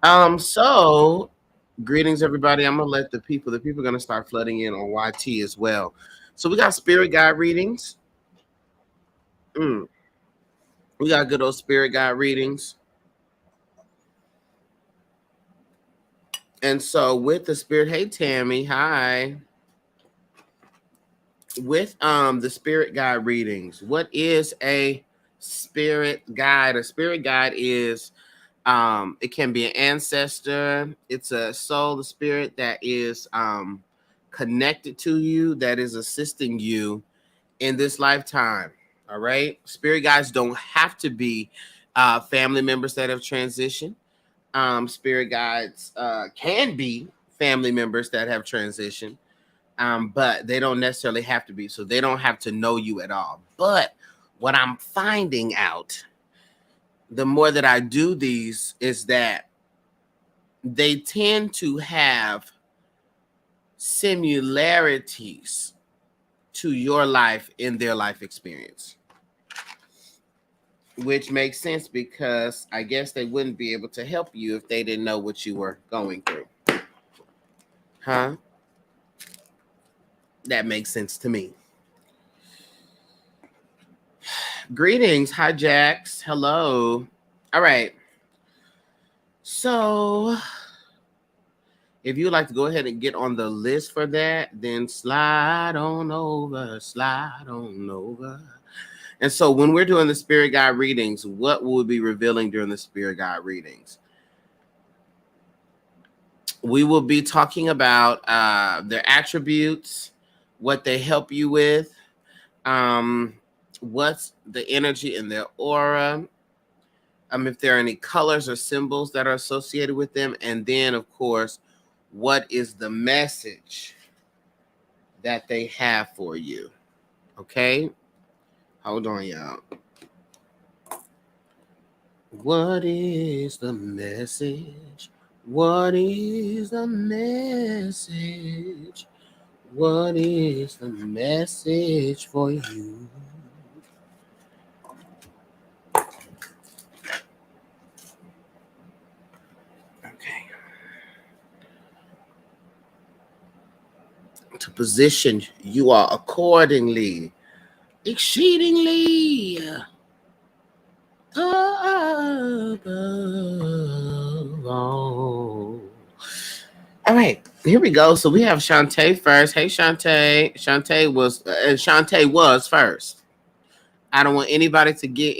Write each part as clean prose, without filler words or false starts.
So greetings everybody. I'm gonna let the people are gonna start flooding in on YT as well. So we got spirit guide readings. Mm, we got good old spirit guide readings. And so with the spirit, hey Tammy, hi. With the spirit guide readings, what is a spirit guide? A spirit guide is it can be an ancestor, it's a soul, the spirit that is connected to you, that is assisting you in this lifetime. All right. Spirit guides don't have to be family members that have transitioned. Spirit guides can be family members that have transitioned, but they don't necessarily have to be. So they don't have to know you at all. But what I'm finding out, the more that I do these, is that they tend to have similarities to your life in their life experience, which makes sense because I guess they wouldn't be able to help you if they didn't know what you were going through. Huh? That makes sense to me. Greetings. Hi, Jax. Hello. All right. So, if you'd like to go ahead and get on the list for that, then slide on over, slide on over. And so, when we're doing the spirit guide readings, what will we be revealing during the spirit guide readings? We will be talking about their attributes, what they help you with, um, what's the energy in their aura, if there are any colors or symbols that are associated with them, and then, of course, what is the message that they have for you. Okay? Hold on, y'all. What is the message? What is the message? What is the message for you? Okay. To position you are accordingly, exceedingly above all. All right, here we go. So we have Shantae first. Hey, Shantae. Shantae was first. I don't want anybody to get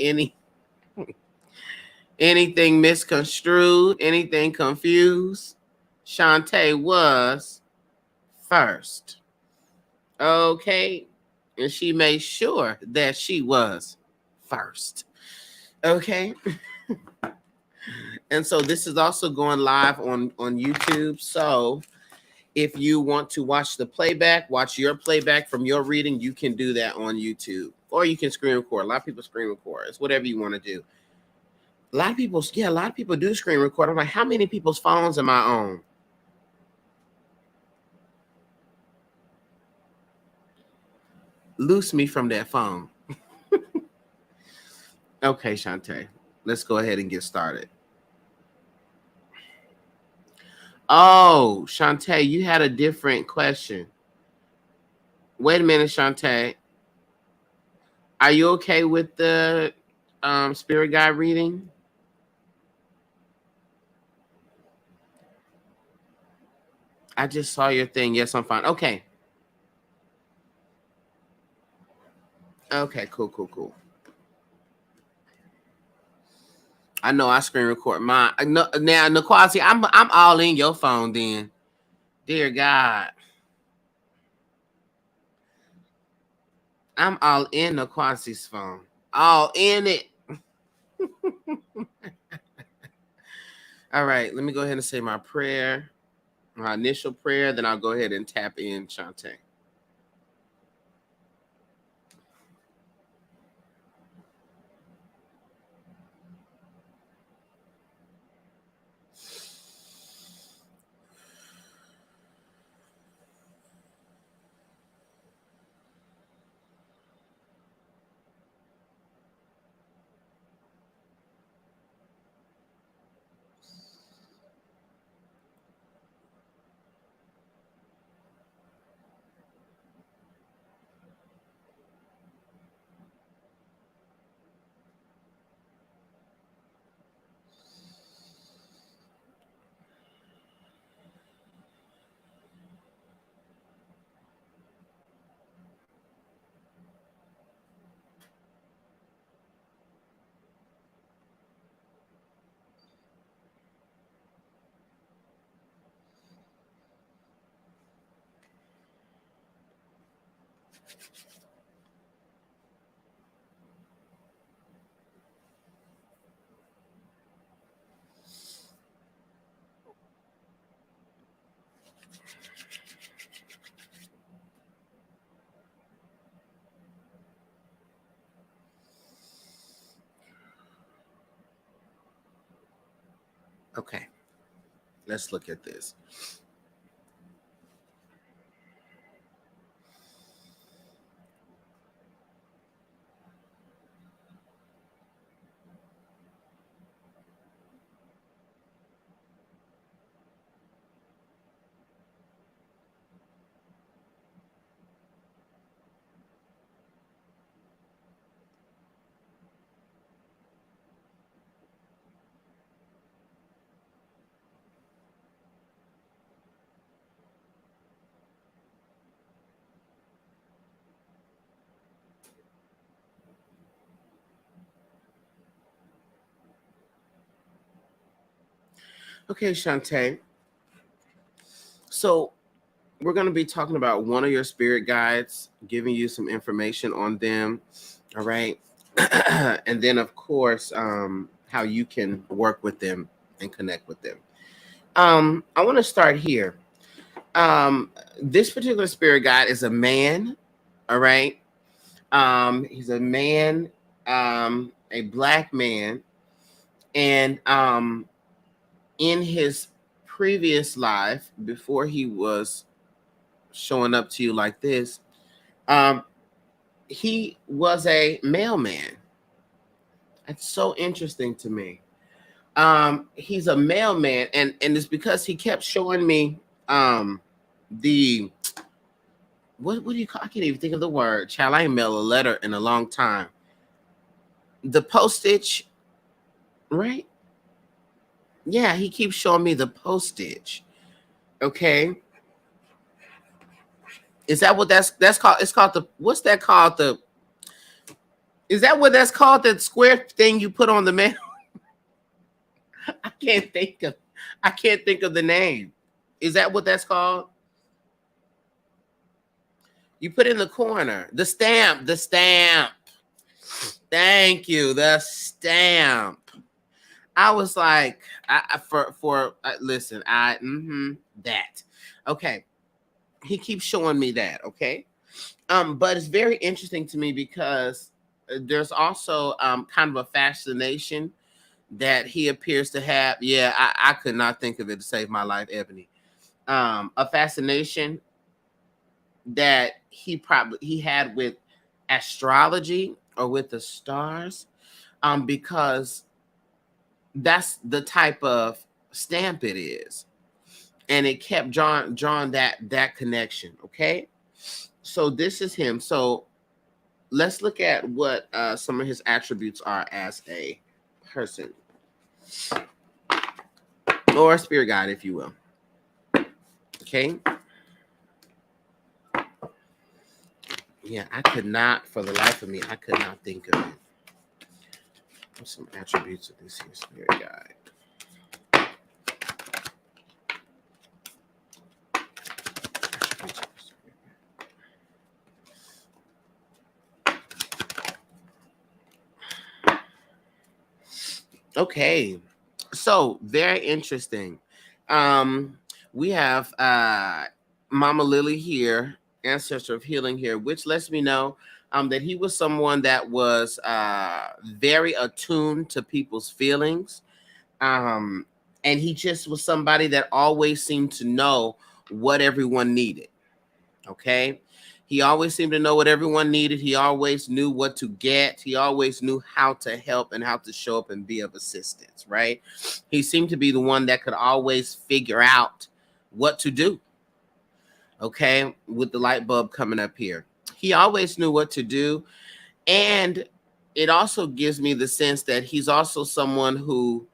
anything misconstrued, anything confused. Shantae was first. Okay. And she made sure that she was first. Okay. And so this is also going live on YouTube. So if you want to watch the playback, watch your playback from your reading, you can do that on YouTube. Or you can screen record. A lot of people screen record. It's whatever you want to do. A lot of people do screen record. I'm like, how many people's phones am I on? Loose me from that phone. Okay, Shantae. Let's go ahead and get started. Oh, Shantae, you had a different question. Wait a minute, Shantae. Are you okay with the spirit guide reading? I just saw your thing. Yes, I'm fine. Okay. Okay, cool. I know I screen record mine. No, now, Naquasi, I'm all in your phone then. Dear God. I'm all in Naquasi's phone. All in it. All right, let me go ahead and say my prayer, my initial prayer, then I'll go ahead and tap in Shantae. Okay, let's look at this. Okay, Shantae. So we're going to be talking about one of your spirit guides, giving you some information on them. All right. And then, of course, how you can work with them and connect with them. I want to start here. This particular spirit guide is a man. All right. He's a man, a black man. And in his previous life, before he was showing up to you like this, um, he was a mailman. That's so interesting to me. He's a mailman, and it's because he kept showing me the what do you call? I can't even think of the word. Child, I ain't mail a letter in a long time. The postage, right? Yeah, he keeps showing me the postage. Okay, is that what that's called? It's called the what's that called? The is that what that's called? That square thing you put on the mail? I can't think of I can't think of the name. Is that what that's called? You put in the corner. The stamp. The stamp. Thank you. The stamp. I was like, listen, that. Okay. He keeps showing me that. Okay. But it's very interesting to me because there's also kind of a fascination that he appears to have. Yeah, I could not think of it to save my life, Ebony. A fascination that he had with astrology or with the stars, because that's the type of stamp it is, and it kept drawing that connection. Okay, so this is him. So let's look at what some of his attributes are as a person or a spirit guide, if you will. Okay. Yeah, I could not, for the life of me, I could not think of it. What's some attributes of this here spirit guide? Okay, so very interesting. We have Mama Lily here, ancestor of healing here, which lets me know that he was someone that was very attuned to people's feelings. And he just was somebody that always seemed to know what everyone needed. Okay. He always seemed to know what everyone needed. He always knew what to get. He always knew how to help and how to show up and be of assistance, right? He seemed to be the one that could always figure out what to do. Okay. With the light bulb coming up here, he always knew what to do. And it also gives me the sense that he's also someone who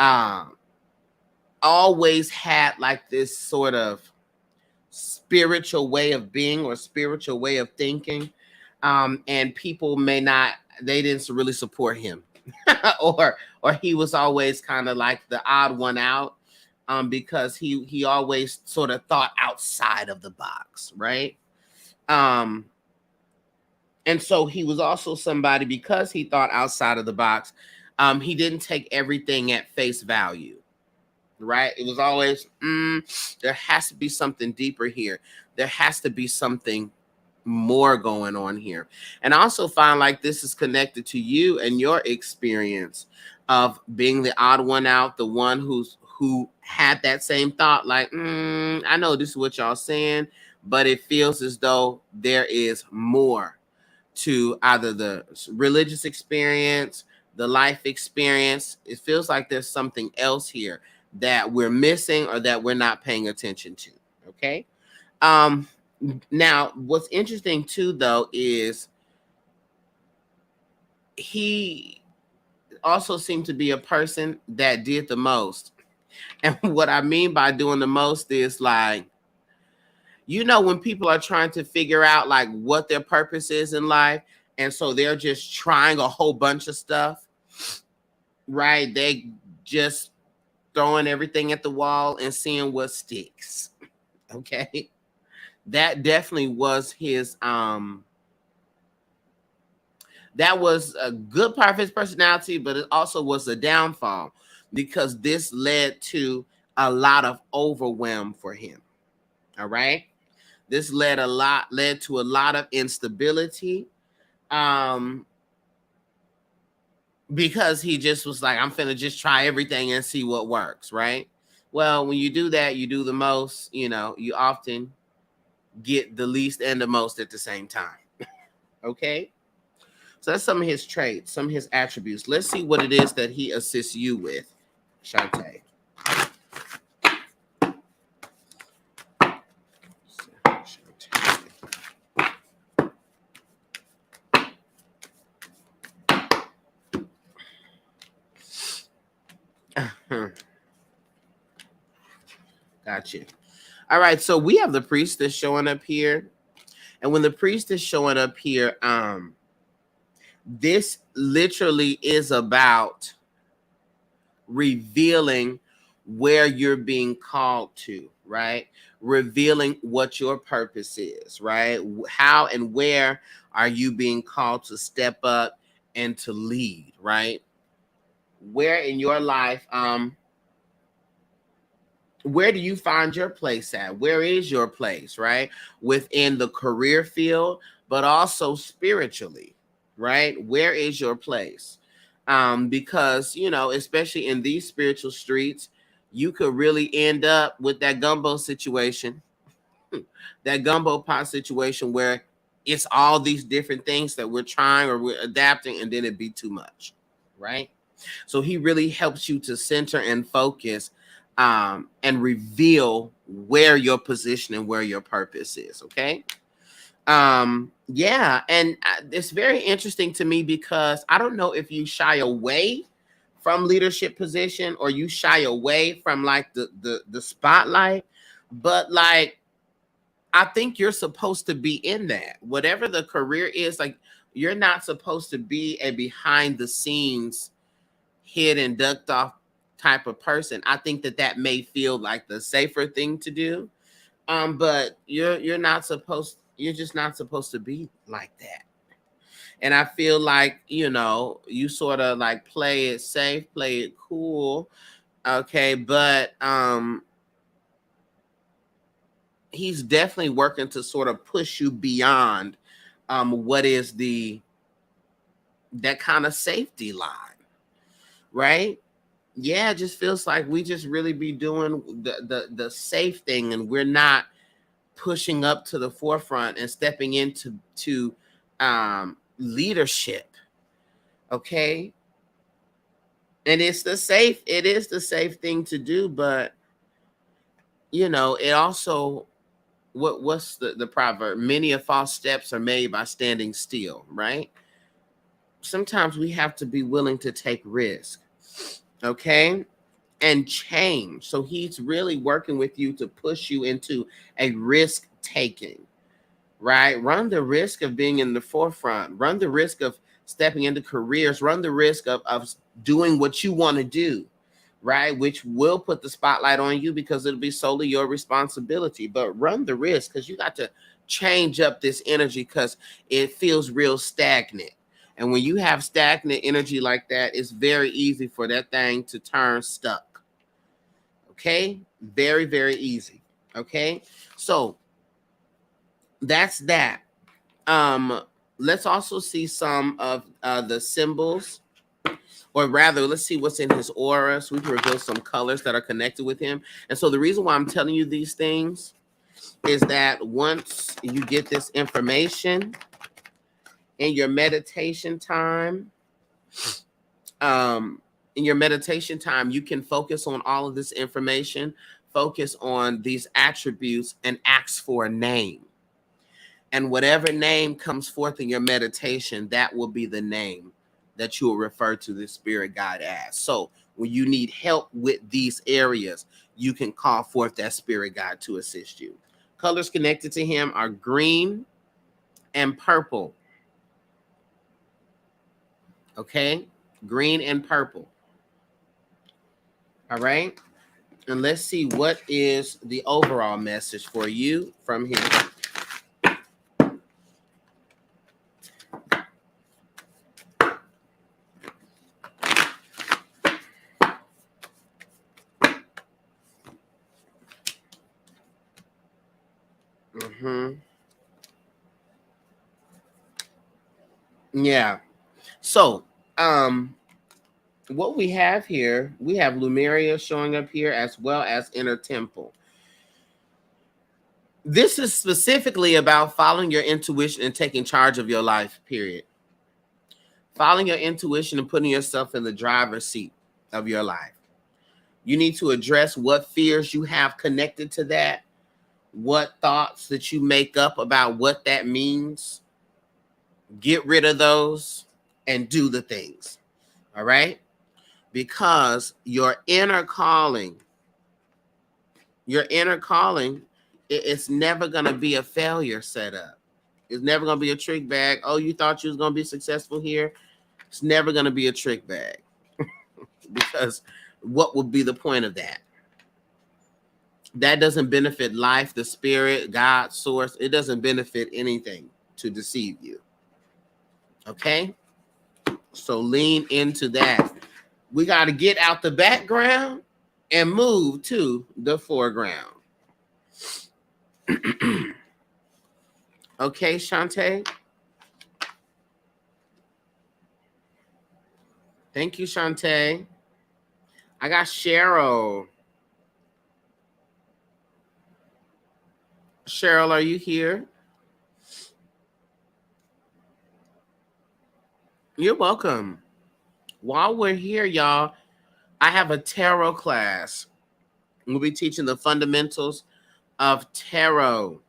um, always had like this sort of spiritual way of being or spiritual way of thinking, and people they didn't really support him, or he was always kind of like the odd one out, because he always sort of thought outside of the box, right? um And so he was also somebody, because he thought outside of the box, he didn't take everything at face value, right? It was always, there has to be something deeper here. There has to be something more going on here. And I also find like this is connected to you and your experience of being the odd one out, the one who had that same thought, like, I know this is what y'all saying, but it feels as though there is more to either the religious experience, the life experience. It feels like there's something else here that we're missing or that we're not paying attention to. Okay. Um, Now, what's interesting too, though, is he also seemed to be a person that did the most. And what I mean by doing the most is like, when people are trying to figure out like what their purpose is in life, and so they're just trying a whole bunch of stuff, right? They just throwing everything at the wall and seeing what sticks. Okay. That definitely was his that was a good part of his personality, but it also was a downfall because this led to a lot of overwhelm for him. All right. This led to a lot of instability. Um, because he just was like, I'm finna just try everything and see what works, right? Well, when you do that, you do the most, you often get the least and the most at the same time. Okay. So that's some of his traits, some of his attributes. Let's see what it is that he assists you with, Shantae. Gotcha. All right, so we have the priestess showing up here. And when the priest is showing up here, this literally is about revealing where you're being called to, right? Revealing what your purpose is, right? How and where are you being called to step up and to lead, right? Where in your life, where do you find your place at? Where is your place, right? Within the career field, but also spiritually, right? Where is your place? Because, especially in these spiritual streets, you could really end up with that gumbo situation, that gumbo pot situation where it's all these different things that we're trying or we're adapting, and then it'd be too much, right? So he really helps you to center and focus and reveal where your position and where your purpose is. Okay. Yeah. And it's very interesting to me because I don't know if you shy away from leadership position or you shy away from like the spotlight, but like, I think you're supposed to be in that, whatever the career is. Like, you're not supposed to be a behind the scenes, hid and ducked off type of person. I think that may feel like the safer thing to do. But you're not supposed. You're just not supposed to be like that. And I feel like you sort of like play it safe, play it cool, okay. But he's definitely working to sort of push you beyond what is that kind of safety line, right? Yeah, it just feels like we just really be doing the safe thing, and we're not pushing up to the forefront and stepping into leadership. Okay. And it is the safe thing to do, but it also, what's the proverb? Many a false steps are made by standing still, right? Sometimes we have to be willing to take risk. Okay. And change. So he's really working with you to push you into a risk taking, right? Run the risk of being in the forefront, run the risk of stepping into careers, run the risk of doing what you want to do. right? Which will put the spotlight on you because it'll be solely your responsibility. But run the risk because you got to change up this energy because it feels real stagnant. And when you have stagnant energy like that, it's very easy for that thing to turn stuck. Okay? Very, very easy. Okay? So that's that. Let's also see some of the symbols, or rather, let's see what's in his aura so we can reveal some colors that are connected with him. And so the reason why I'm telling you these things is that once you get this information in your meditation time, in your meditation time, you can focus on all of this information, focus on these attributes, and ask for a name. And whatever name comes forth in your meditation, that will be the name that you will refer to the spirit guide as. So when you need help with these areas, you can call forth that spirit guide to assist you. Colors connected to him are green and purple. Okay? Green and purple. All right? And let's see what is the overall message for you from him. Yeah. So, what we have here, we have Lumeria showing up here as well as Inner Temple. This is specifically about following your intuition and taking charge of your life, period. Following your intuition and putting yourself in the driver's seat of your life. You need to address what fears you have connected to that, what thoughts that you make up about what that means. Get rid of those and do the things. All right? Because your inner calling, it's never going to be a failure setup. It's never going to be a trick bag. Oh, you thought you was going to be successful here? It's never going to be a trick bag. Because what would be the point of that? That doesn't benefit life, the spirit, God, source. It doesn't benefit anything to deceive you. Okay? So lean into that. We got to get out the background and move to the foreground. Okay, Shantae? Thank you, Shantae. I got Cheryl. Cheryl, are you here? You're welcome. While we're here, y'all, I have a tarot class. We'll be teaching the fundamentals of tarot.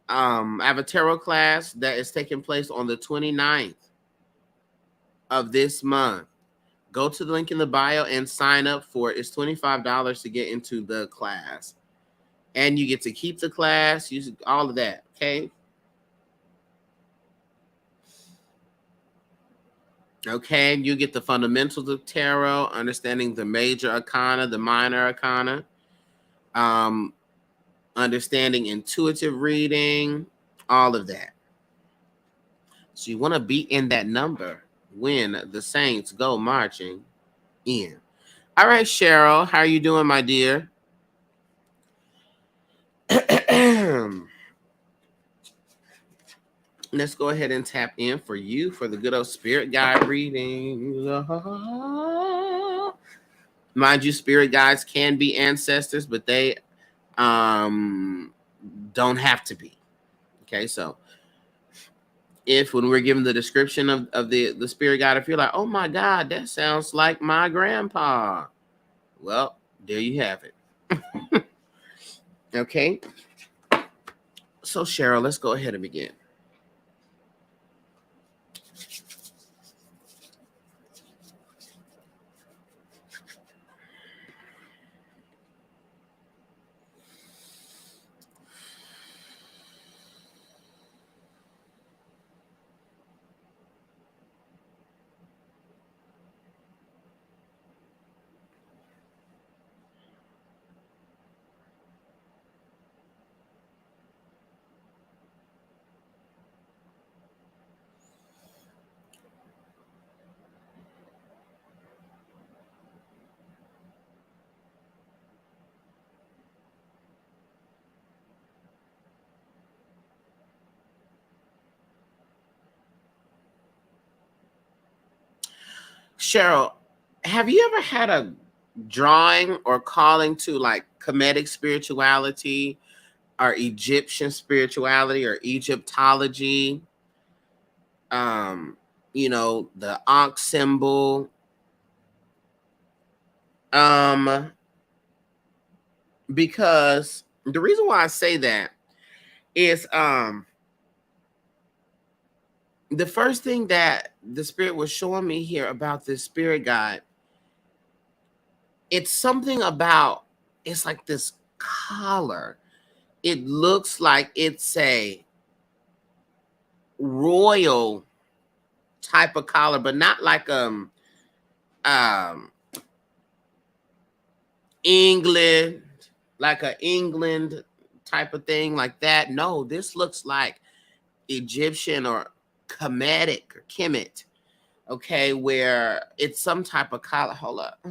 I have a tarot class that is taking place on the 29th of this month. Go to the link in the bio and sign up for it. It's $25 to get into the class. And you get to keep the class, use all of that, okay? Okay, you get the fundamentals of tarot, understanding the major arcana, the minor arcana, understanding intuitive reading, all of that. So you want to be in that number when the saints go marching in. All right, Cheryl, how are you doing, my dear? Let's go ahead and tap in for you for the good old spirit guide reading. Mind you, spirit guides can be ancestors, but they don't have to be. Okay, so if when we're given the description of the spirit guide, if you're like, oh my God, that sounds like my grandpa. Well, there you have it. Okay. So Cheryl, let's go ahead and begin. Cheryl, have you ever had a drawing or calling to like Kemetic spirituality or Egyptian spirituality or Egyptology? Um, the Ankh symbol. Um, because the reason why I say that is the first thing that the spirit was showing me here about this spirit guide, it's something about, it's like this collar. It looks like it's a royal type of collar, but not like um England, like a England type of thing like that. No, this looks like Egyptian or Kemetic or Kemet, okay, where it's some type of collar. Hold up.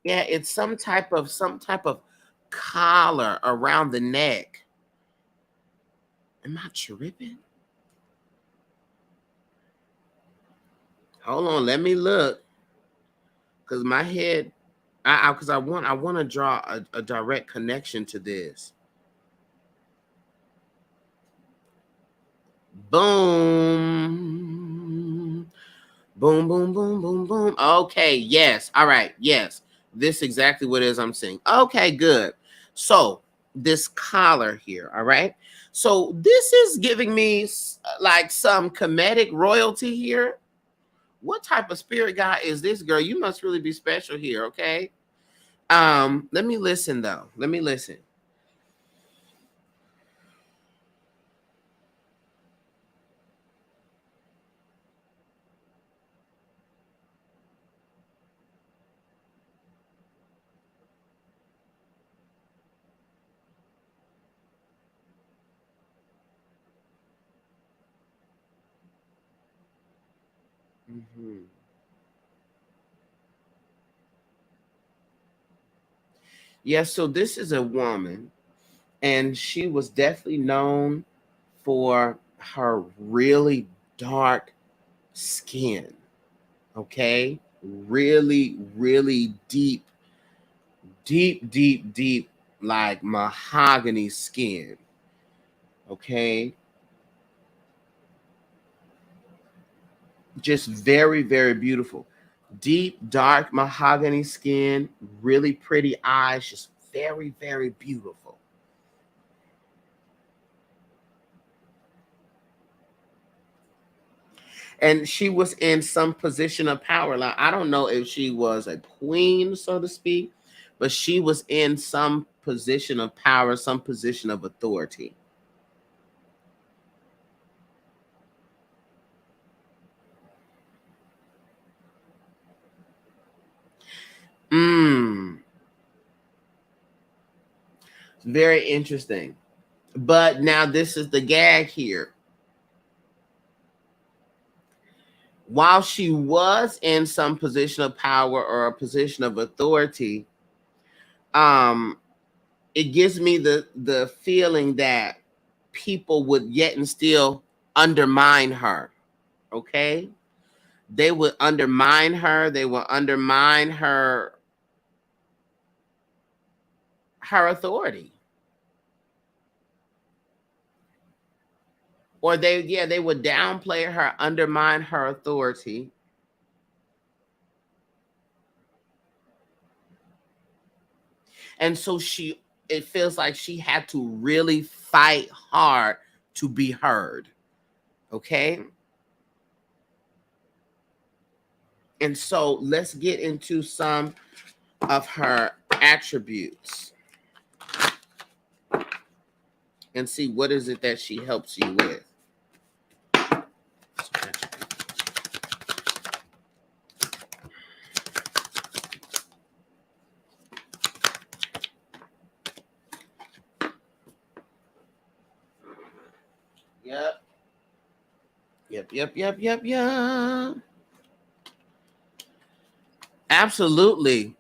Yeah, it's some type of collar around the neck. Am I tripping? Hold on, let me look. Cause my head, because I want to draw a direct connection to this. Boom. Boom, boom, boom, boom, boom. Okay, yes. All right, yes. This is exactly what it is I'm saying. Okay, good. So this collar here, all right. So this is giving me like some Kemetic royalty here. What type of spirit guide is this, girl? You must really be special here, okay? Let me listen though. Let me listen. Mhm. Yeah, so this is a woman, and she was definitely known for her really dark skin. Okay, really, really deep, deep, deep, deep, like mahogany skin. Okay, just very, very beautiful. Deep, dark mahogany skin, really pretty eyes, just very, very beautiful. And she was in some position of power. Like, I don't know if she was a queen, so to speak, but she was in some position of power, some position of authority. Mm, very interesting. But now this is the gag here. While she was in some position of power or a position of authority, um, it gives me the feeling that people would yet and still undermine her. Okay, they would undermine her. They would undermine her authority, or they would downplay her, undermine her authority, and so it feels like she had to really fight hard to be heard. Okay, and so let's get into some of her attributes and see what is it that she helps you with. Yep. Yep. Yep. Yep. Yep. Yep. Absolutely.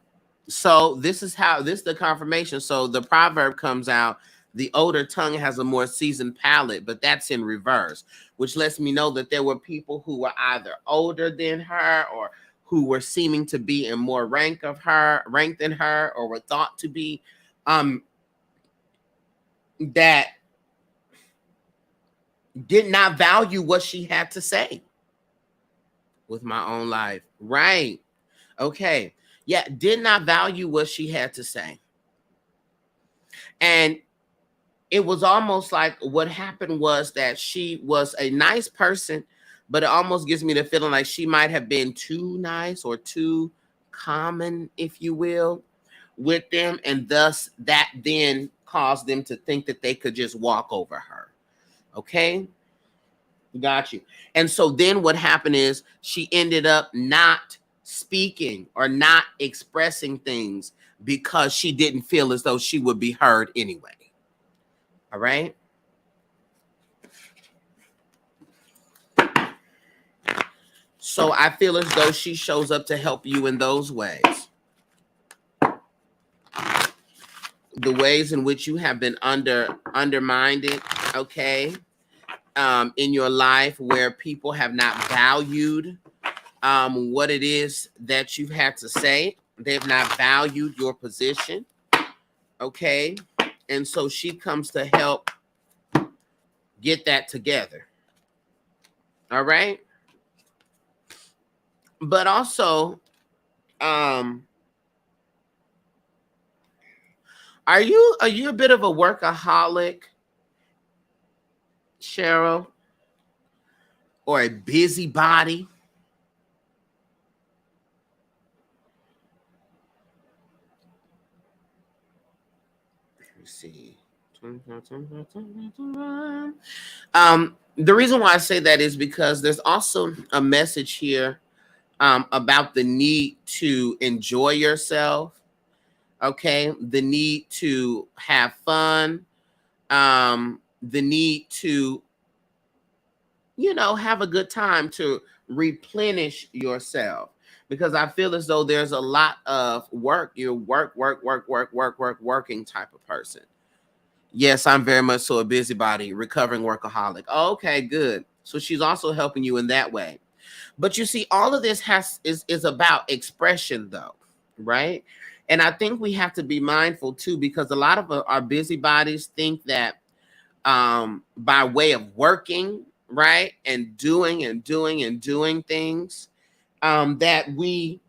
So this is the confirmation. So the proverb comes out, the older tongue has a more seasoned palate, but that's in reverse, which lets me know that there were people who were either older than her or who were seeming to be in more rank than her, or were thought to be, um, that did not value what she had to say. With my own life. Right. Okay. Yeah, did not value what she had to say. And it was almost like what happened was that she was a nice person, but it almost gives me the feeling like she might have been too nice or too common, if you will, with them. And thus that then caused them to think that they could just walk over her. Okay. Got you. And so then what happened is she ended up not speaking or not expressing things because she didn't feel as though she would be heard anyway. All right. So I feel as though she shows up to help you in those ways. The ways in which you have been undermined, okay, in your life, where people have not valued what it is that you've had to say. They've not valued your position. Okay. And so she comes to help get that together. All right. But also, are you a bit of a workaholic, Cheryl? Or a busybody? Let me see. The reason why I say that is because there's also a message here about the need to enjoy yourself. Okay, the need to have fun, the need to, have a good time, to replenish yourself. Because I feel as though there's a lot of work. You're working type of person. Yes, I'm very much so a busybody, recovering workaholic. Okay, good. So she's also helping you in that way. But you see, all of this is about expression, though, right? And I think we have to be mindful too, because a lot of our busybodies think that by way of working, right, and doing and doing and doing things, that we,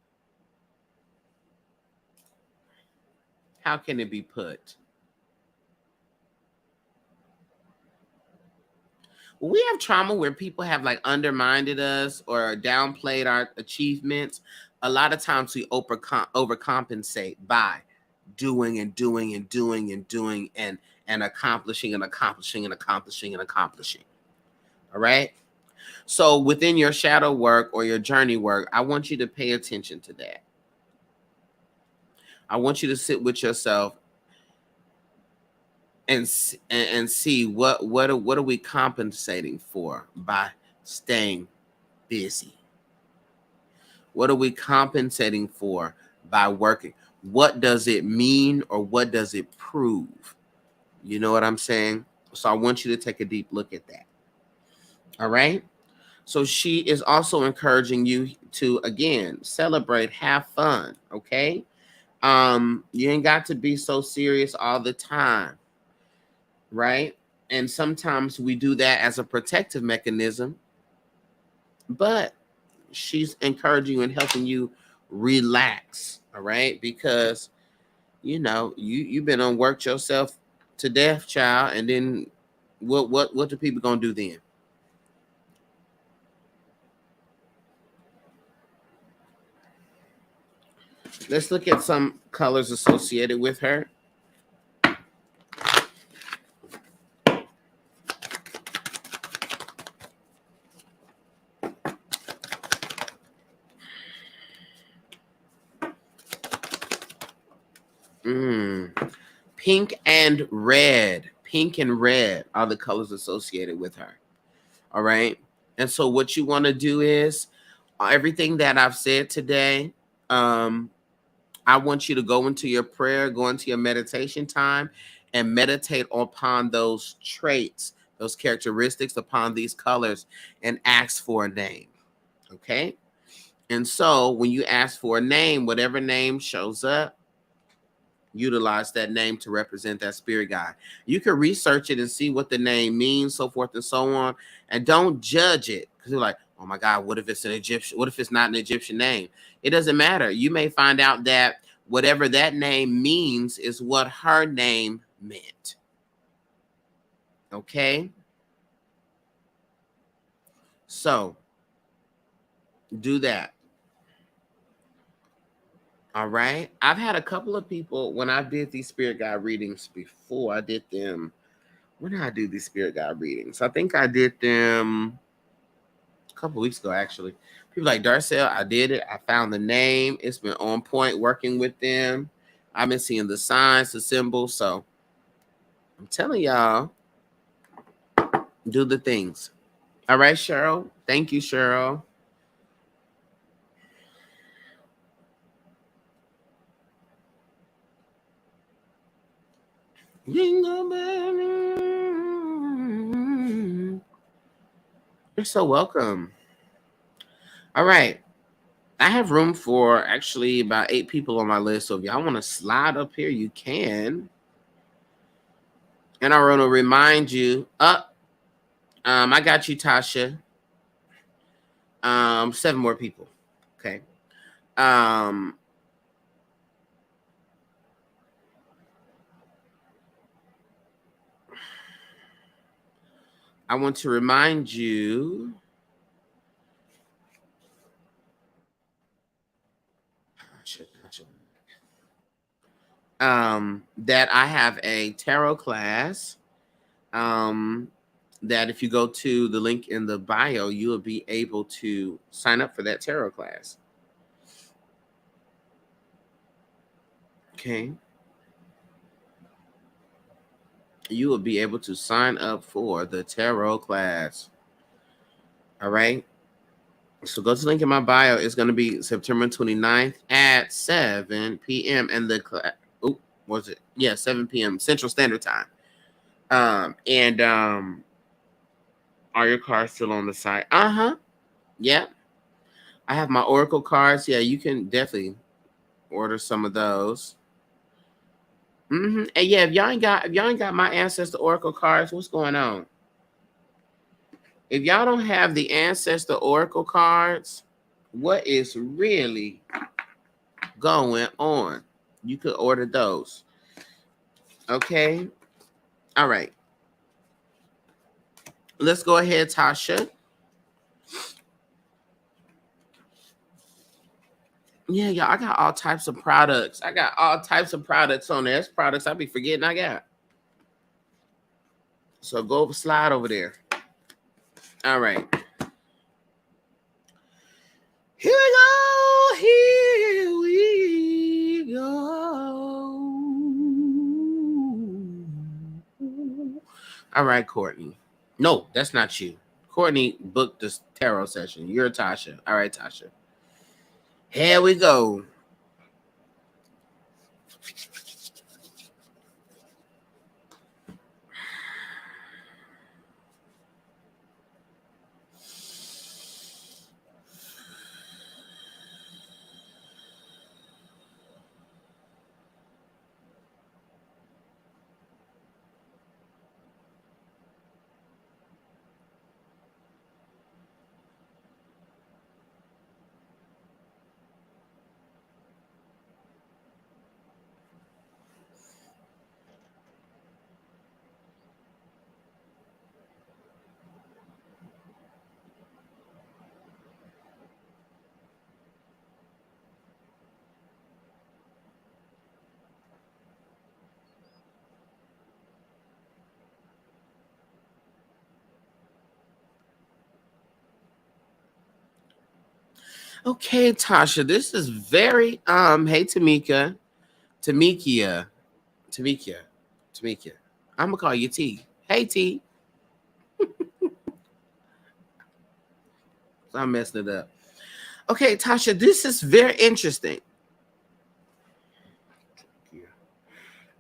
how can it be put? We have trauma where people have like undermined us or downplayed our achievements. A lot of times we overcompensate by doing and doing and doing and doing and accomplishing and accomplishing and accomplishing and accomplishing. All right. So within your shadow work or your journey work, I want you to pay attention to that. I want you to sit with yourself and see what are we compensating for by staying busy? What are we compensating for by working? What does it mean, or what does it prove? You know what I'm saying? So I want you to take a deep look at that. All right. So she is also encouraging you to, again, celebrate, have fun. Okay. You ain't got to be so serious all the time. Right. And sometimes we do that as a protective mechanism, but she's encouraging you and helping you relax. All right. Because, you've been on worked yourself to death, child. And then what do people gonna do then? Let's look at some colors associated with her. Pink and red. Pink and red are the colors associated with her. All right. And so what you want to do is everything that I've said today, I want you to go into your prayer, go into your meditation time, and meditate upon those traits, those characteristics, upon these colors, and ask for a name. Okay? And so when you ask for a name, whatever name shows up, utilize that name to represent that spirit guide. You can research it and see what the name means, so forth and so on. And don't judge it because you're like, oh my God, what if it's an Egyptian? What if it's not an Egyptian name? It doesn't matter. You may find out that whatever that name means is what her name meant. Okay? So do that. All right. I've had a couple of people when I did these spirit guide readings before. I did them. When did I do these spirit guide readings? I think I did them a couple weeks ago, actually. People like Darcel, I did it. I found the name. It's been on point working with them. I've been seeing the signs, the symbols. So I'm telling y'all, do the things. All right, Cheryl. Thank you, Cheryl. Jingle bell. You're so welcome. All right. I have room for actually about 8 people on my list. So if y'all want to slide up here, you can. And I want to remind you, I got you, Tasha. 7 more people. Okay. I want to remind you that I have a tarot class. That if you go to the link in the bio, you will be able to sign up for that tarot class. Okay. You will be able to sign up for the tarot class. All right. So go to the link in my bio. It's going to be September 29th at 7 p.m. And the class, was it? Yeah, 7 p.m. Central Standard Time. Are your cards still on the site? Yeah. I have my Oracle cards. Yeah, you can definitely order some of those. And yeah, if y'all ain't got my Ancestor Oracle cards, what's going on? If y'all don't have the Ancestor Oracle cards, what is really going on? You could order those. Okay. All right. Let's go ahead, Tasha. Yeah, y'all, I got all types of products. I got all types of products on there. There's products I be forgetting I got. So go slide over there. All right. Here we go. Here we go. All right, Courtney. No, that's not you. Courtney booked this tarot session. You're Tasha. All right, Tasha. Here we go. Okay, Tasha, this is very hey Tamika. Tamikia. I'm gonna call you T. Hey T. So I'm messing it up. Okay, Tasha, this is very interesting.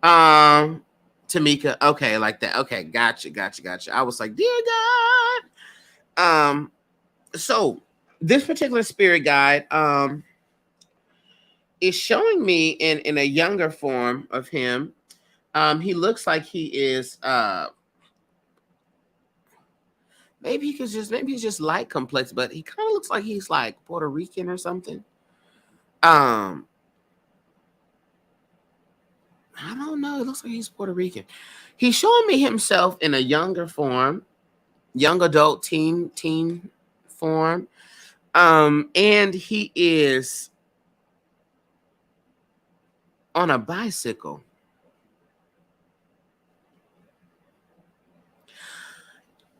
Tamika, okay, like that. Okay, gotcha. I was like, dear God. So this particular spirit guide is showing me in a younger form of him. He looks like he is maybe he's just light complex, but he kind of looks like he's like Puerto Rican or something. Um, I don't know. It looks like he's Puerto Rican. He's showing me himself in a younger form, young adult teen form. And he is on a bicycle.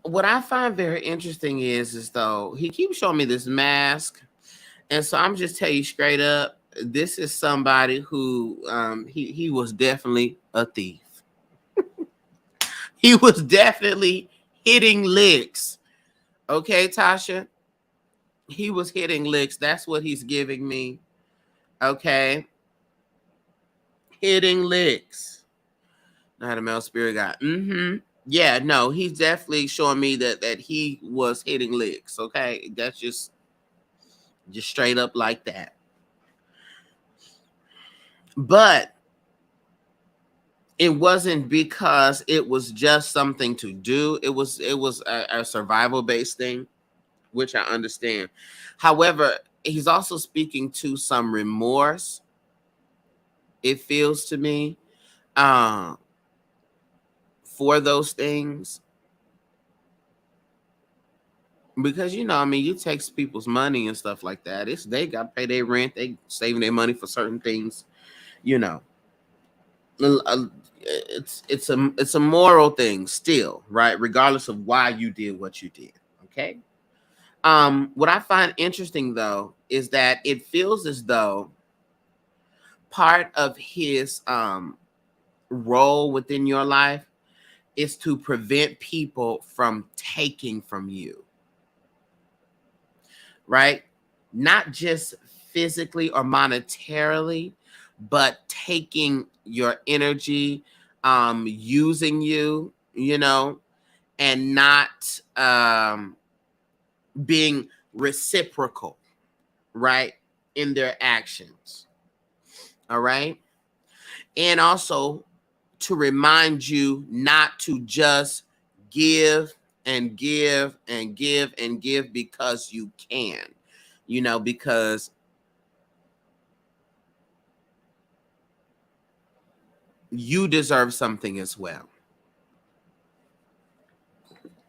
What I find very interesting is though he keeps showing me this mask, and so I'm just tell you straight up, this is somebody who he was definitely a thief. He was definitely hitting licks. Okay, Tasha, he was hitting licks. That's what he's giving me. Okay, hitting licks. Not a male spirit guy. Mm-hmm. Yeah, no, he's definitely showing me that he was hitting licks. Okay, that's just straight up like that. But it wasn't because it was just something to do. It was a survival based thing, which I understand. However, he's also speaking to some remorse. It feels to me, uh, for those things, because I mean, you take people's money and stuff like that. It's they got to pay their rent. They saving their money for certain things. You know, it's a moral thing still, right? Regardless of why you did what you did. Okay. What I find interesting though is that it feels as though part of his role within your life is to prevent people from taking from you, right? Not just physically or monetarily, but taking your energy, using you, and not being reciprocal, right, in their actions. All right. And also to remind you not to just give and give and give and give because you can, because you deserve something as well.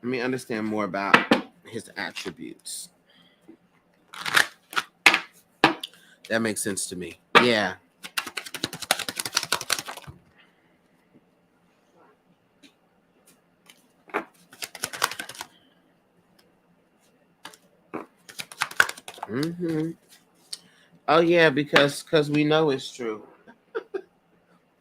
Let me understand more about his attributes. That makes sense to me. Yeah. Mm-hmm. Oh yeah, because we know it's true.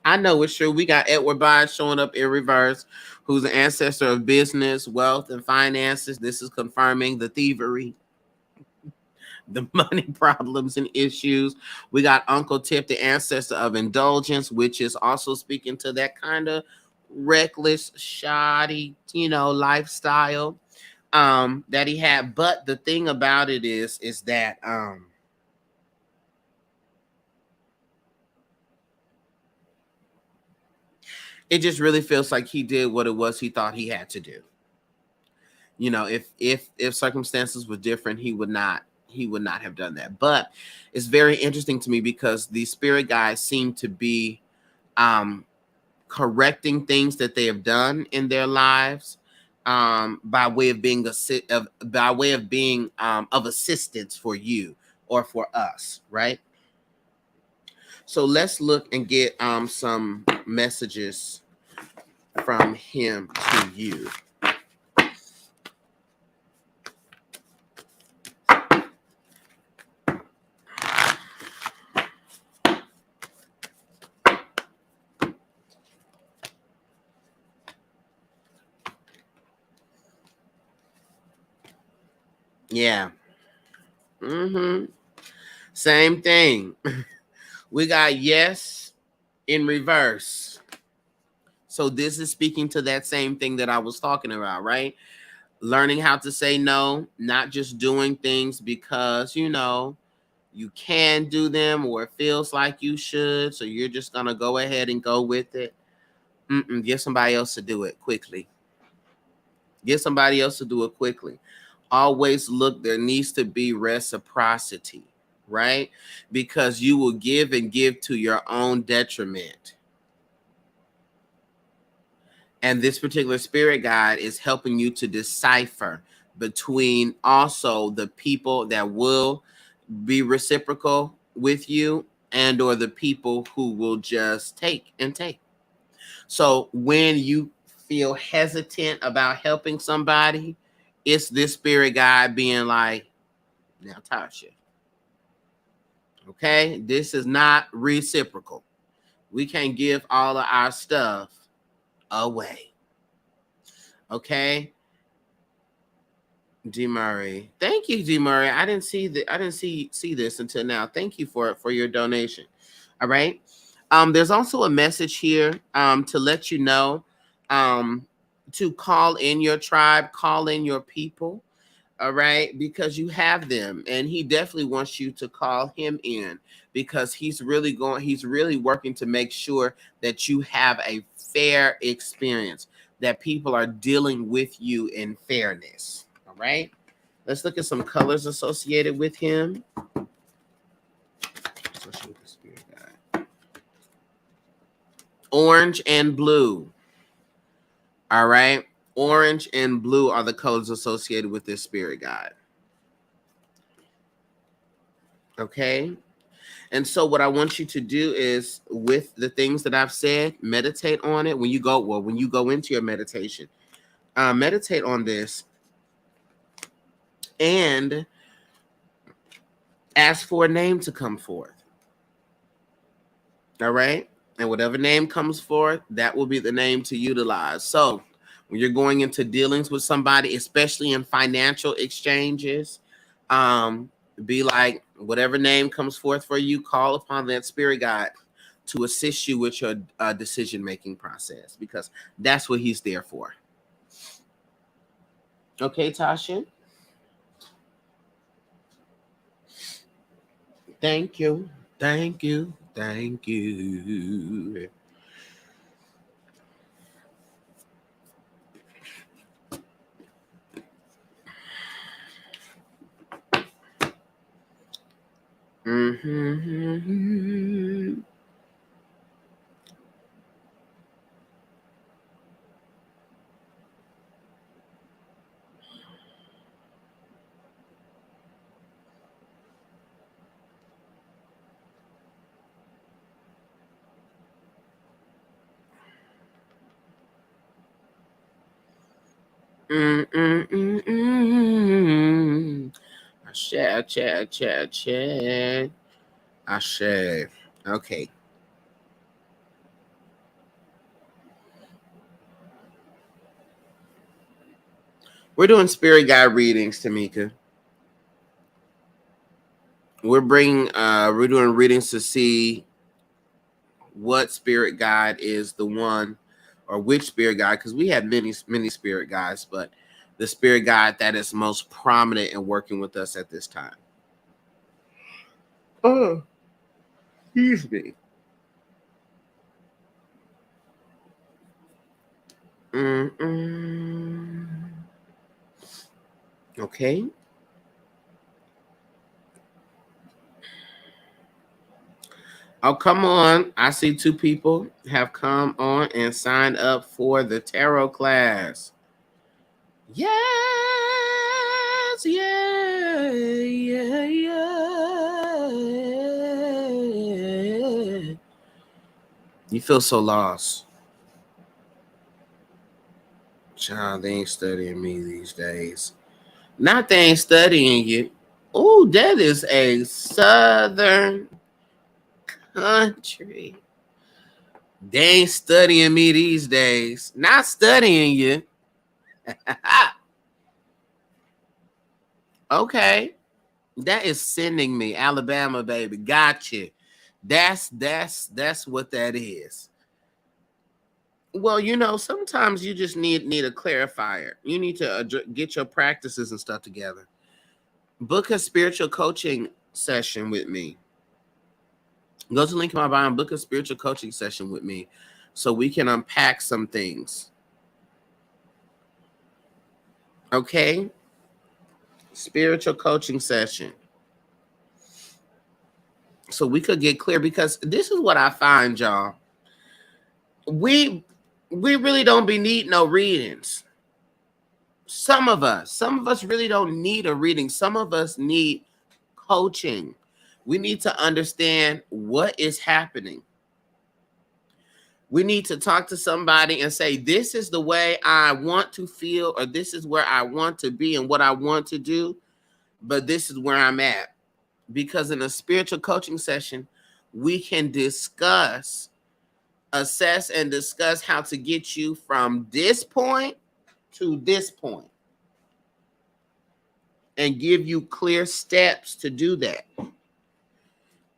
I know it's true. We got Edward Bond showing up in reverse, who's an ancestor of business, wealth, and finances. This is confirming the thievery, the money problems and issues. We got Uncle Tip, the ancestor of indulgence, which is also speaking to that kind of reckless, shoddy, lifestyle that he had. But the thing about it is that it just really feels like he did what it was he thought he had to do. If circumstances were different, he would not have done that. But it's very interesting to me because these spirit guides seem to be um correcting things that they have done in their lives, by way of being of assistance for you or for us, right? So let's look and get some messages from him to you. Yeah. Mm-hmm. Same thing. We got yes in reverse. So this is speaking to that same thing that I was talking about, right? Learning how to say no, not just doing things because, you can do them or it feels like you should. So you're just going to go ahead and go with it. Get somebody else to do it quickly. Get somebody else to do it quickly. Always look, there needs to be reciprocity, right? Because you will give and give to your own detriment. And this particular spirit guide is helping you to decipher between also the people that will be reciprocal with you and or the people who will just take and take. So when you feel hesitant about helping somebody, it's this spirit guide being like, now Tasha, okay, this is not reciprocal. We can't give all of our stuff away. Okay. D Murray. Thank you, D Murray. I didn't see this until now. Thank you for your donation. All right. There's also a message here to let you know to call in your tribe, call in your people. All right, because you have them, and he definitely wants you to call him in because he's really working to make sure that you have a fair experience, that people are dealing with you in fairness. All right, let's look at some colors associated with him. Associated with the spirit guide. Orange and blue. All right. Orange and blue are the colors associated with this spirit guide. Okay. And so what I want you to do is, with the things that I've said, meditate on it when you go into your meditation. Meditate on this and ask for a name to come forth. All right. And whatever name comes forth, that will be the name to utilize. So when you're going into dealings with somebody, especially in financial exchanges, be like, whatever name comes forth for you, call upon that spirit guide to assist you with your decision-making process, because that's what he's there for. Okay, Tasha? Thank you. Thank you. Thank you. Mm-hmm. I share. Okay. We're doing spirit guide readings, Tamika. We're doing readings to see what spirit guide is the one, or which spirit guide, because we have many spirit guides, but the spirit guide that is most prominent in working with us at this time. Oh, excuse me. Okay. Oh, come on. I see 2 people have come on and signed up for the tarot class. Yes, yeah. You feel so lost. Child, they ain't studying me these days. Not they ain't studying you. Oh, that is a southern country. They ain't studying me these days. Not studying you. Okay. That is sending me. Alabama, baby. Gotcha. That's what that is. Well, sometimes you just need a clarifier. You need to get your practices and stuff together. Book a spiritual coaching session with me. Go to the link in my bio and book a spiritual coaching session with me so we can unpack some things. Okay? Spiritual coaching session. So we could get clear, because this is what I find, y'all. We really don't be needing no readings. Some of us really don't need a reading. Some of us need coaching. We need to understand what is happening. We need to talk to somebody and say, this is the way I want to feel, or this is where I want to be and what I want to do, but this is where I'm at. Because in a spiritual coaching session, we can assess and discuss how to get you from this point to this point and give you clear steps to do that.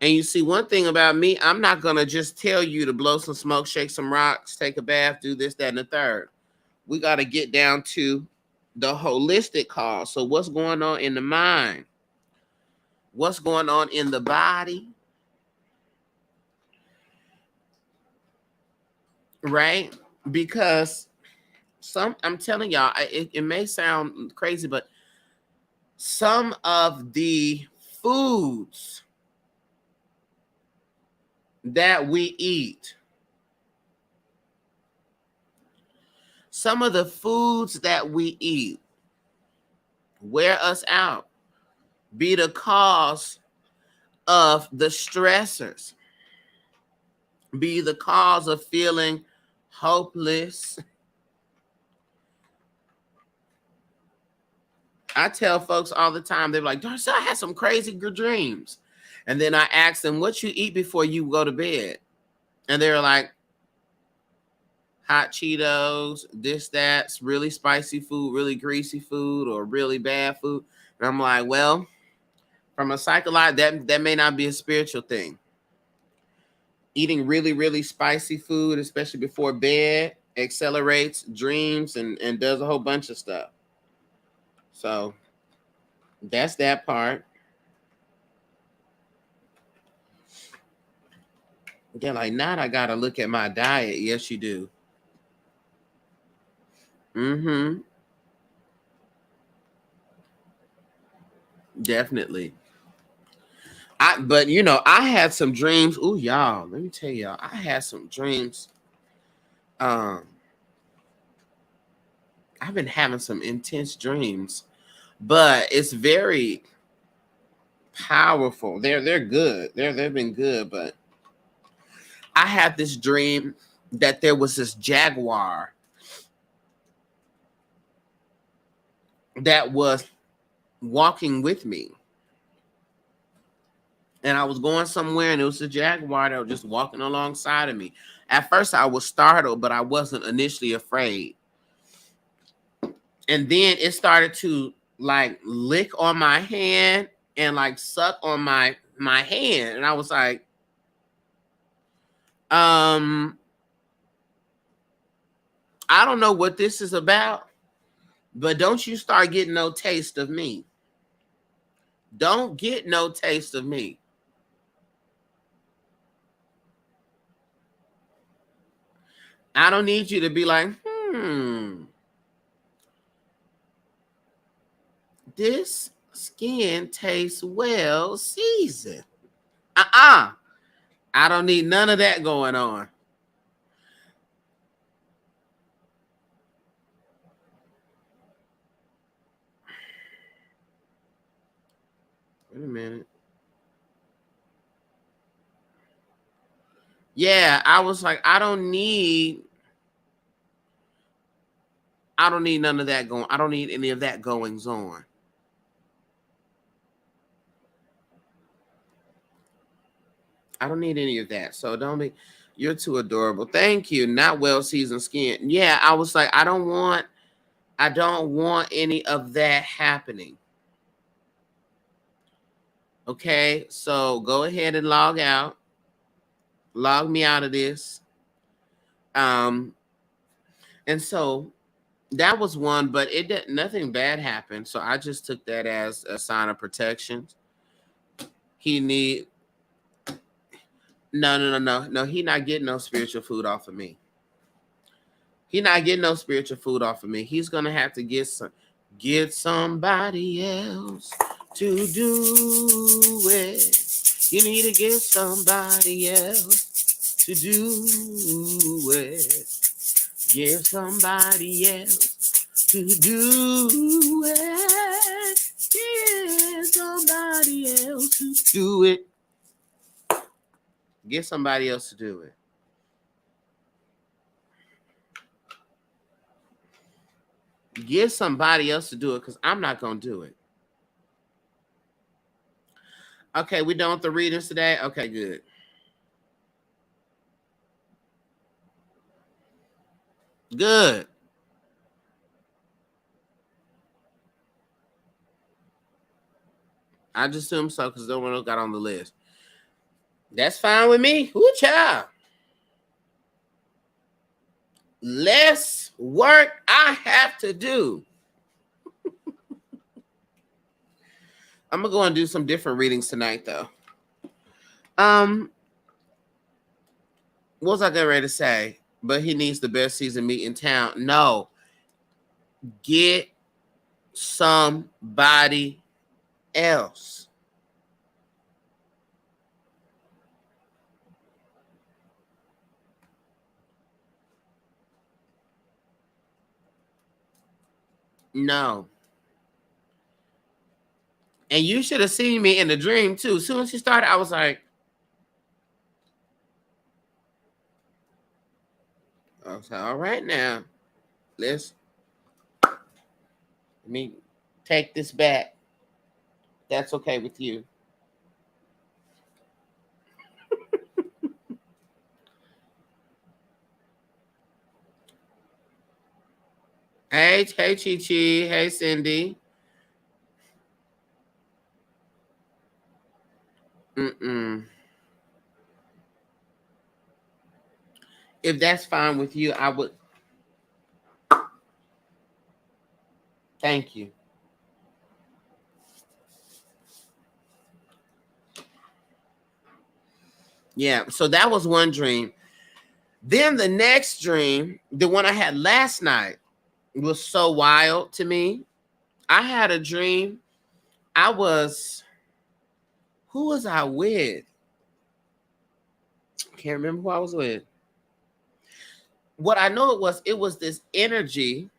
And you see, one thing about me, I'm not going to just tell you to blow some smoke, shake some rocks, take a bath, do this, that, and the third. We got to get down to the holistic cause. So what's going on in the mind? What's going on in the body? Right? Because I'm telling y'all, it may sound crazy, but some of the foods that we eat, wear us out, be the cause of the stressors, be the cause of feeling hopeless. I tell folks all the time, they're like, Darcy, I had some crazy dreams. And then I ask them, what you eat before you go to bed? And they're like, hot Cheetos, this, that's really spicy food, really greasy food, or really bad food. And I'm like, well, from a psychological, that may not be a spiritual thing. Eating really, really spicy food, especially before bed, accelerates dreams and does a whole bunch of stuff. So that's that part. They're like, now I got to look at my diet. Yes, you do. Mm-hmm. Definitely. But I had some dreams. Ooh, y'all, let me tell y'all, I had some dreams. I've been having some intense dreams, but it's very powerful. They're good. They've been good, but I had this dream that there was this jaguar that was walking with me. And I was going somewhere, and it was a jaguar that was just walking alongside of me. At first, I was startled, but I wasn't initially afraid. And then it started to like lick on my hand and like suck on my hand. And I was like, I don't know what this is about, but don't you start getting no taste of me. Don't get no taste of me. I don't need you to be like, this skin tastes well seasoned. I don't need none of that going on. Wait a minute. Yeah, I was like, I don't need none of that going. I don't need any of that goings on. I don't need any of that. So don't be, you're too adorable. Thank you. Not well seasoned skin. Yeah, I was like, I don't want any of that happening. Okay, so go ahead and log out. Log me out of this. And so that was one, but it did nothing bad happened. So I just took that as a sign of protection. He need no. He not getting no spiritual food off of me. He not getting no spiritual food off of me. He's gonna have to get somebody else to do it. You need to get somebody else to do it. Give somebody else to do it. Give somebody else to do it. Get somebody else to do it. Get somebody else to do it, because I'm not going to do it. Okay, we done with the readings today? Okay, good. Good. I just assume so, because no one else got on the list. That's fine with me. Ooh, child. Less work I have to do. I'm gonna go and do some different readings tonight, though. What was I getting ready to say? But he needs the best seasoned meat in town. No. Get somebody else. No. And you should have seen me in the dream too. As soon as she started, I was like, all right now. Let me take this back. That's okay with you. Hey, Chi Chi. Hey, Cindy. If that's fine with you, I would. Thank you. Yeah, so that was one dream. Then the next dream, the one I had last night, was so wild to me. I had a dream. Who was I with? Can't remember who I was with. What I know it was this energy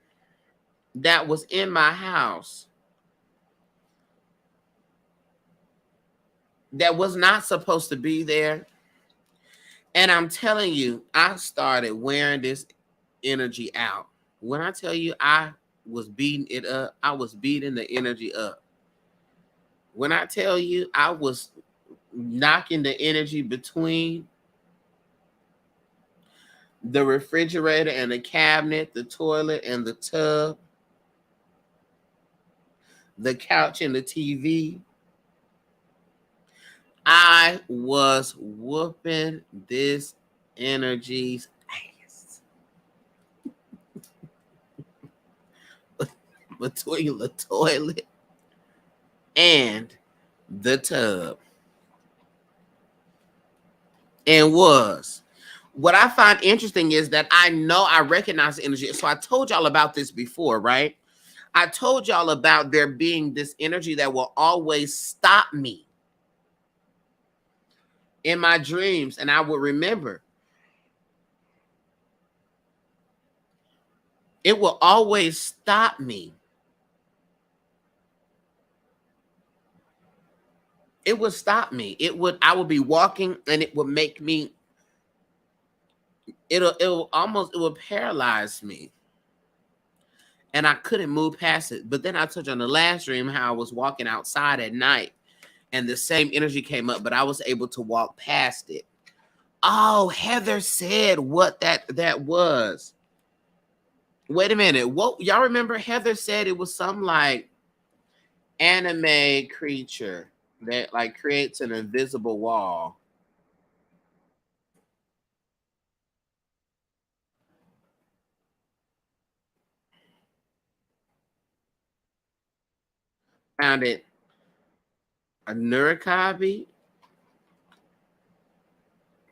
that was in my house that was not supposed to be there. And I'm telling you, I started wearing this energy out. When I tell you I was beating it up, I was beating the energy up. When I tell you I was knocking the energy between the refrigerator and the cabinet, the toilet and the tub, the couch and the TV, I was whooping this energy's ass. Between the toilet and the tub. And what I find interesting is that I know I recognize the energy. So I told y'all about this before, right? I told y'all about there being this energy that will always stop me in my dreams, and I would remember. It will always stop me. It would stop me. I would be walking and it would make me, it would paralyze me. And I couldn't move past it. But then I told you on the last dream how I was walking outside at night and the same energy came up, but I was able to walk past it. Oh, Heather said what that was. Wait a minute. What y'all remember? Heather said it was some like anime creature. that like creates an invisible wall. Found it. A Nurikabi.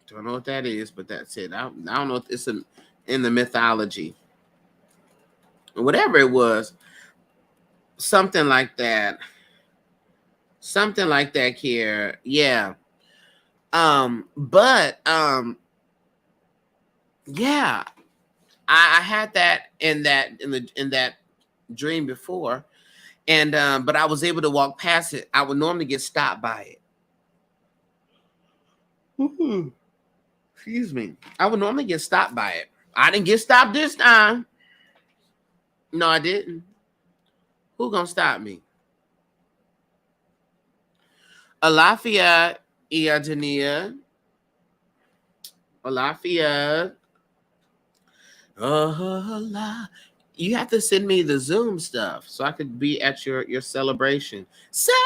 Don't know what that is, but that's it. I don't know if it's in the mythology. Whatever it was, something like that. Something like that here. Yeah. But yeah, I had that in that dream before. And but I was able to walk past it. I would normally get stopped by it. Woo-hoo. Excuse me. I would normally get stopped by it. I didn't get stopped this time. No, I didn't. Who gonna stop me? Alafia Iadania. Alafia. You have to send me the Zoom stuff so I could be at your celebration. Celebrate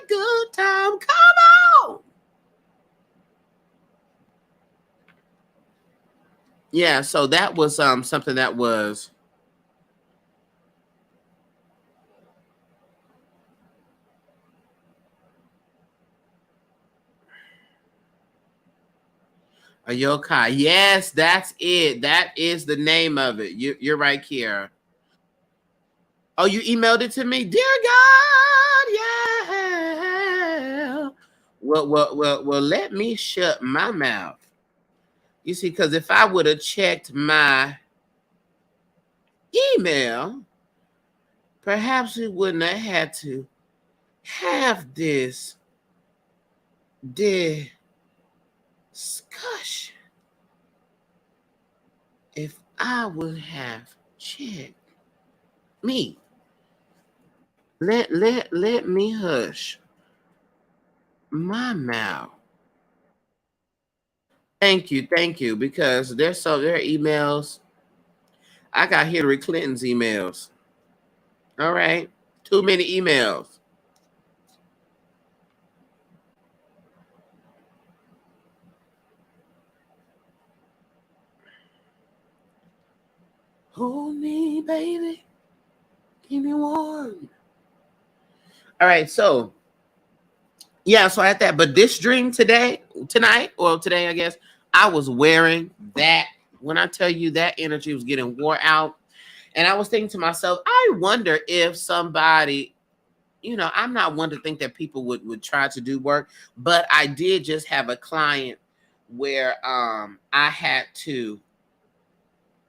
good time. Come on. Yeah, so that was something that was a yokai. Yes, that's it. That is the name of it. You're right, Kiara. Oh, you emailed it to me, dear God. Yeah. Well. Let me shut my mouth. You see, because if I would have checked my email, perhaps we wouldn't have had to have this discussion if I would have checked me. Let me hush my mouth. Thank you, because their emails. I got Hillary Clinton's emails. All right, too many emails. Hold me, baby. Give me one. All right, so yeah, so I had that. But this dream tonight, or today, I guess, I was wearing that. When I tell you that energy was getting wore out, and I was thinking to myself, I wonder if somebody, I'm not one to think that people would try to do work, but I did just have a client where I had to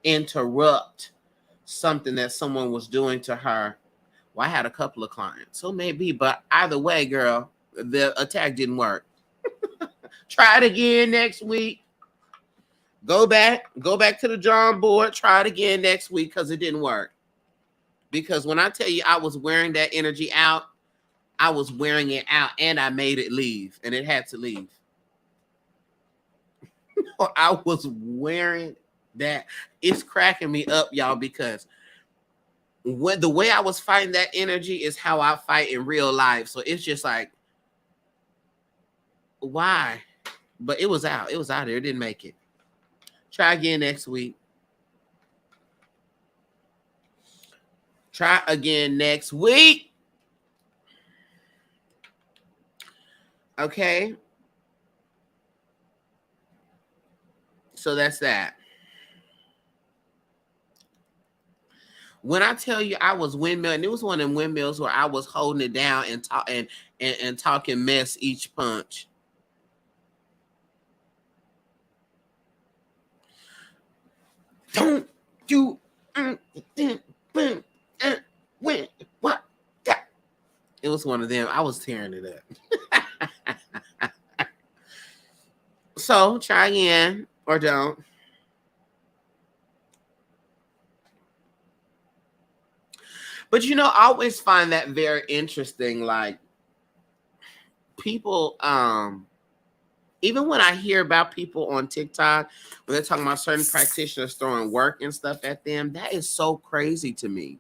interrupt something that someone was doing to her. Well, I had a couple of clients, so maybe, but either way, girl, the attack didn't work. Try it again next week. Go back to the drawing board. Try it again next week because it didn't work. Because when I tell you I was wearing that energy out, I was wearing it out and I made it leave, and it had to leave. I was wearing that. It's cracking me up, y'all, because when the way I was fighting that energy is how I fight in real life. So it's just like, why? But it was out. It was out there. It didn't make it. Try again next week. Try again next week. Okay. So that's that. When I tell you I was windmill, and it was one of them windmills where I was holding it down and and talking mess each punch. Don't you win what? It was one of them. I was tearing it up. So try again or don't. But I always find that very interesting. Like people, even when I hear about people on TikTok when they're talking about certain practitioners throwing work and stuff at them, that is so crazy to me.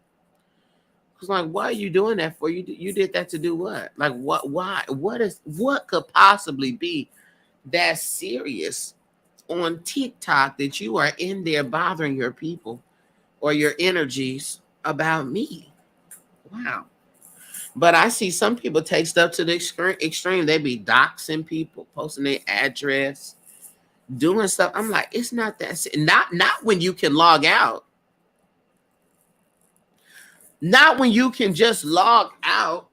It's like, why are you doing that for? You did that to do what? Like, what? Why? What could possibly be that serious on TikTok that you are in there bothering your people or your energies about me? Wow. But I see some people take stuff to the extreme. They be doxing people, posting their address, doing stuff. I'm like, it's not that. Not when you can log out. Not when you can just log out.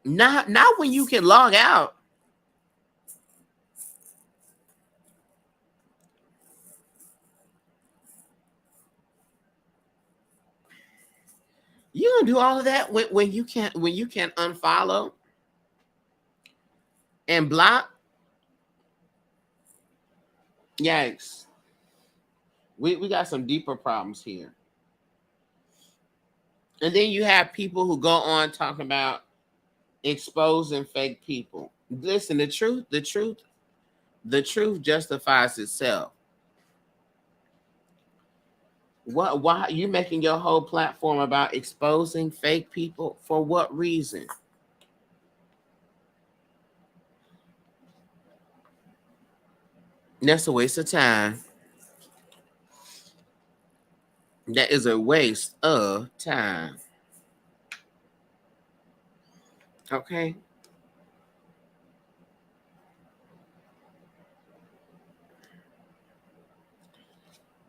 Not when you can log out. You gonna do all of that when you can't unfollow and block? Yikes. We got some deeper problems here. And then you have people who go on talking about exposing fake people. Listen, the truth justifies itself. Why you making your whole platform about exposing fake people? For what reason? That's a waste of time. That is a waste of time. Okay.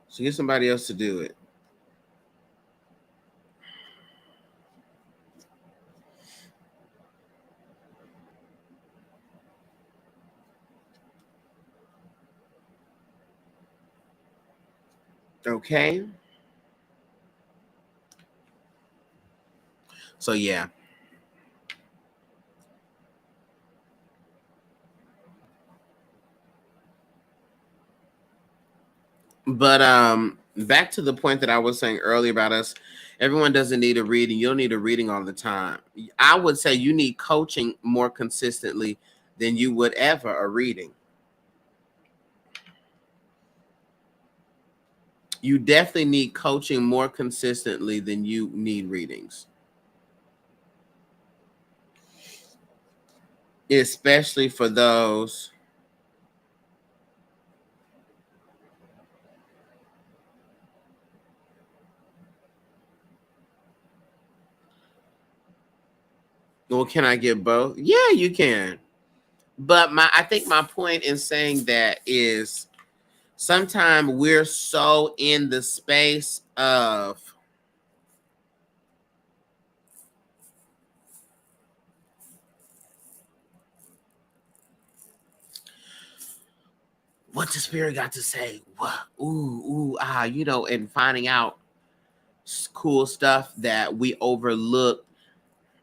So get somebody else to do it. Okay. So yeah. But back to the point that I was saying earlier about us, everyone doesn't need a reading. You don't need a reading all the time. I would say you need coaching more consistently than you would ever a reading. You definitely need coaching more consistently than you need readings. Especially for those. Well, can I get both? Yeah, you can. But I think my point in saying that is sometimes we're so in the space of what the spirit got to say. What? Ooh, and finding out cool stuff that we overlook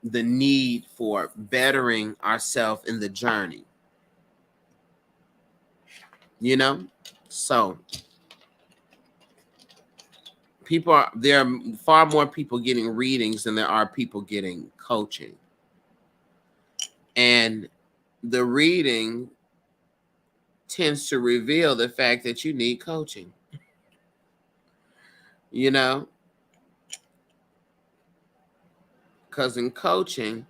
the need for bettering ourselves in the journey. You know? So there are far more people getting readings than there are people getting coaching. And the reading tends to reveal the fact that you need coaching. You know? Because in coaching,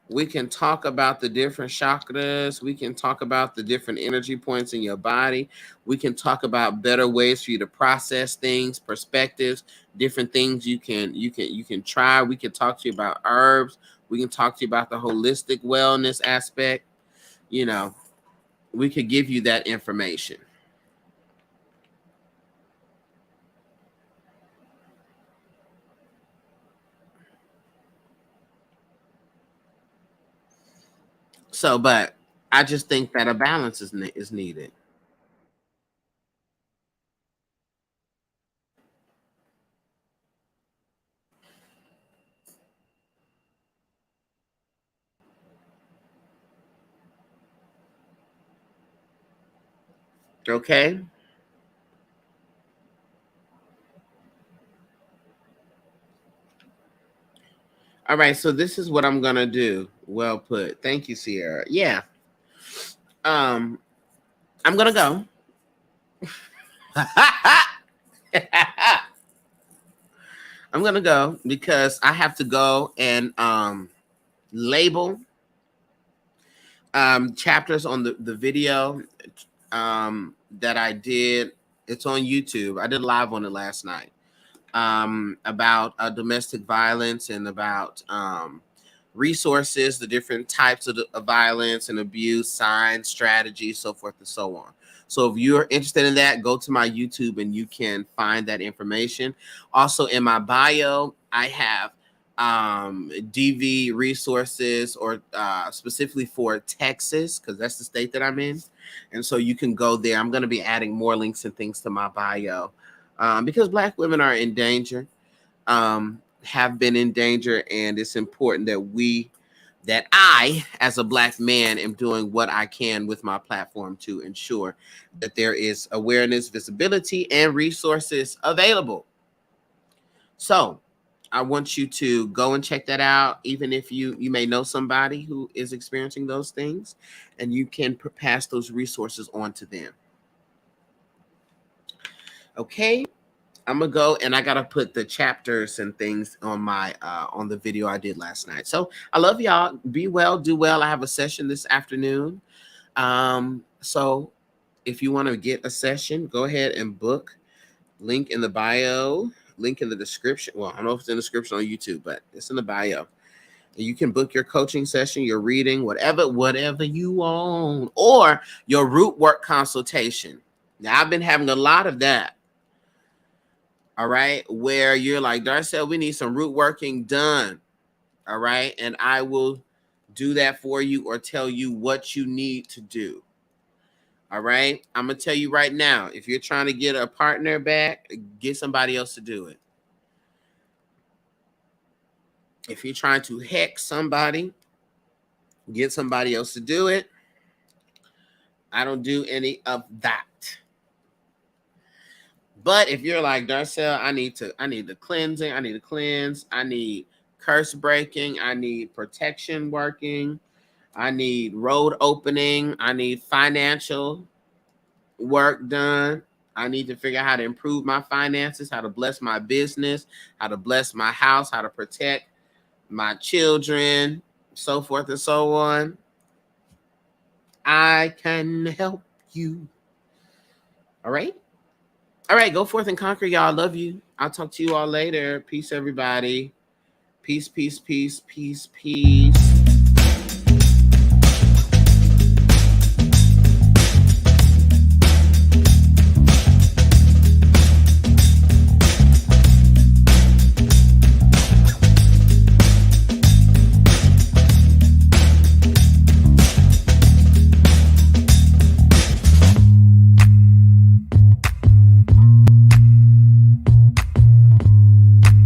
we can talk about the different chakras. We can talk about the different energy points in your body. We can talk about better ways for you to process things, perspectives, different things you can try. We can talk to you about herbs. We can talk to you about the holistic wellness aspect. You know, we could give you that information. So, but I just think that a balance is needed. Okay. All right. So this is what I'm gonna do. Well put. Thank you, Sierra. Yeah. Um, I'm gonna go. I'm gonna go because I have to go and label chapters on the video that I did. It's on YouTube. I did live on it last night about domestic violence and about resources, the different types of violence and abuse, signs, strategies, so forth and so on. So if you're interested in that, go to my YouTube and you can find that information. Also in my bio, I have DV resources or specifically for Texas, because that's the state that I'm in. And so you can go there. I'm going to be adding more links and things to my bio because Black women are in danger, have been in danger, and it's important that I, as a Black man, am doing what I can with my platform to ensure that there is awareness, visibility, and resources available. So I want you to go and check that out, even if you may know somebody who is experiencing those things, and you can pass those resources on to them. Okay, I'm gonna go and I gotta put the chapters and things on my on the video I did last night. So I love y'all. Be well, do well. I have a session this afternoon. So if you want to get a session, go ahead and book. Link in the bio, link in the description. Well, I don't know if it's in the description on YouTube, but it's in the bio. And you can book your coaching session, your reading, whatever you want, or your root work consultation. Now, I've been having a lot of that. All right, where you're like, Darcel, we need some root working done. All right, and I will do that for you or tell you what you need to do. All right, I'm gonna tell you right now, if you're trying to get a partner back, get somebody else to do it. If you're trying to hex somebody, get somebody else to do it. I don't do any of that. But if you're like, Darcel, I need the cleansing, I need to cleanse, I need curse breaking, I need protection working, I need road opening, I need financial work done, I need to figure out how to improve my finances, how to bless my business, how to bless my house, how to protect my children, so forth and so on, I can help you. All right? All right, go forth and conquer, y'all. Love you. I'll talk to you all later. Peace, everybody. Peace, peace, peace, peace, peace.